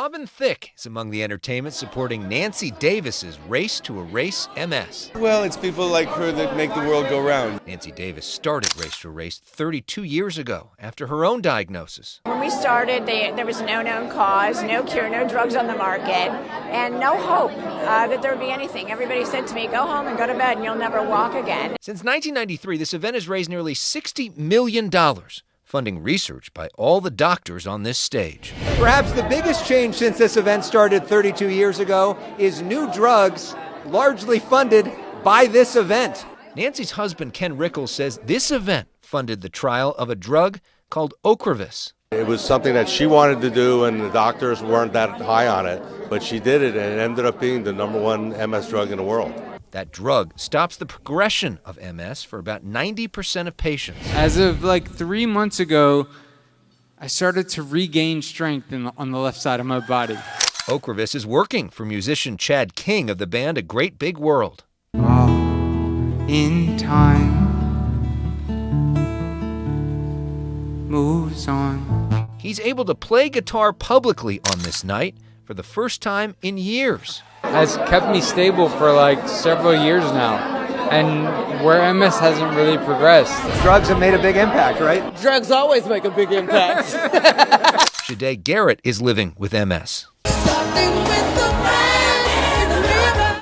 Robin Thicke is among the entertainment supporting Nancy Davis's race to erase MS. Well, it's people like her that make the world go round. Nancy Davis started Race to Erase 32 years ago after her own diagnosis. When we started, there was no known cause, no cure, no drugs on the market, and no hope that there would be anything. Everybody said to me, go home and go to bed and you'll never walk again. Since 1993, this event has raised nearly $60 million, funding research by all the doctors on this stage. Perhaps the biggest change since this event started 32 years ago is new drugs, largely funded by this event. Nancy's husband, Ken Rickles, says this event funded the trial of a drug called Okrevus. It was something that she wanted to do, and the doctors weren't that high on it, but she did it, and it ended up being the #1 MS drug in the world. That drug stops the progression of MS for about 90% of patients. As of like 3 months ago, I started to regain strength on the left side of my body. Okrevus is working for musician Chad King of the band A Great Big World. All in time moves on. He's able to play guitar publicly on this night for the first time in years. Has kept me stable for like several years now, and where MS hasn't really progressed. Drugs have made a big impact, right? Drugs always make a big impact. Shade Garrett is living with MS.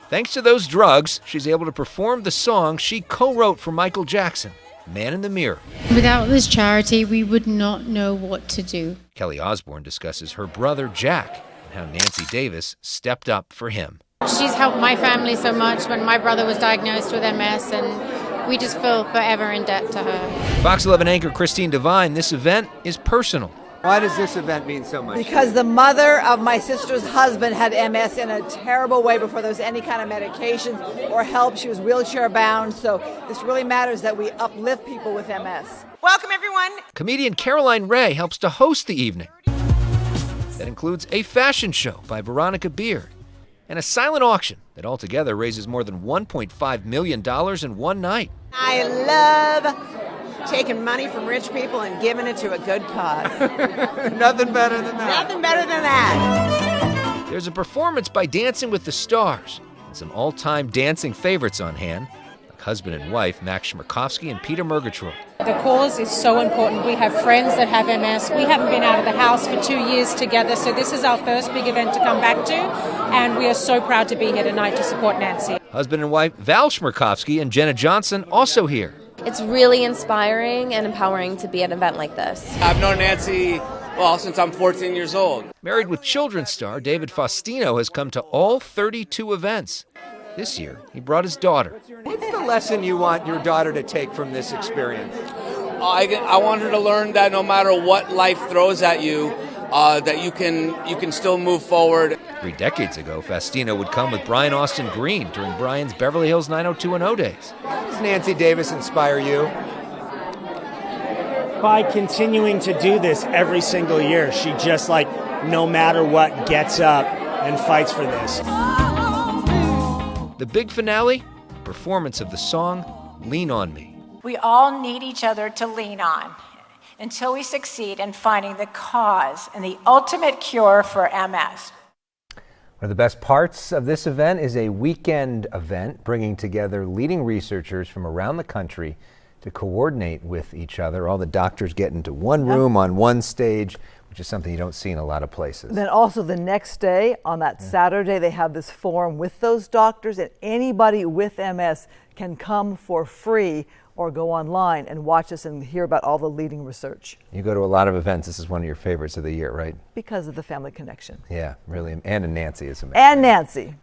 Thanks to those drugs, she's able to perform the song she co-wrote for Michael Jackson, Man in the Mirror. Without this charity, we would not know what to do. Kelly Osbourne discusses her brother Jack and how Nancy Davis stepped up for him. She's helped my family so much when my brother was diagnosed with MS, and we just feel forever in debt to her. Fox 11 anchor Christine Devine, this event is personal. Why does this event mean so much? Because the mother of my sister's husband had MS in a terrible way before there was any kind of medication or help. She was wheelchair bound, so this really matters that we uplift people with MS. Welcome, everyone. Comedian Caroline Ray helps to host the evening. That includes a fashion show by Veronica Beard and a silent auction that altogether raises more than $1.5 million in one night. I love taking money from rich people and giving it to a good cause. Nothing better than that. Nothing better than that. There's a performance by Dancing with the Stars and some all-time dancing favorites on hand, like husband and wife Max Schmerkowski and Peter Murgatroyd. The cause is so important. We have friends that have MS. We haven't been out of the house for 2 years together, so this is our first big event to come back to, and we are so proud to be here tonight to support Nancy. Husband and wife Val Schmerkowski and Jenna Johnson also here. It's really inspiring and empowering to be at an event like this. I've known Nancy, since I'm 14 years old. Married with Children's star David Faustino has come to all 32 events. This year, he brought his daughter. What's the lesson you want your daughter to take from this experience? I want her to learn that no matter what life throws at you, that you can still move forward. 3 decades ago, Faustino would come with Brian Austin Green during Brian's Beverly Hills 90210 days. How does Nancy Davis inspire you? By continuing to do this every single year. She just no matter what, gets up and fights for this. The big finale, performance of the song Lean On Me. We all need each other to lean on until we succeed in finding the cause and the ultimate cure for MS. One of the best parts of this event is a weekend event bringing together leading researchers from around the country to coordinate with each other. All the doctors get into one room on one stage, which is something you don't see in a lot of places. Then also the next day, on that Saturday, they have this forum with those doctors, and anybody with MS can come for free or go online and watch us and hear about all the leading research. You go to a lot of events. This is one of your favorites of the year, right? Because of the family connection. Yeah, really. And Nancy is amazing. And Nancy.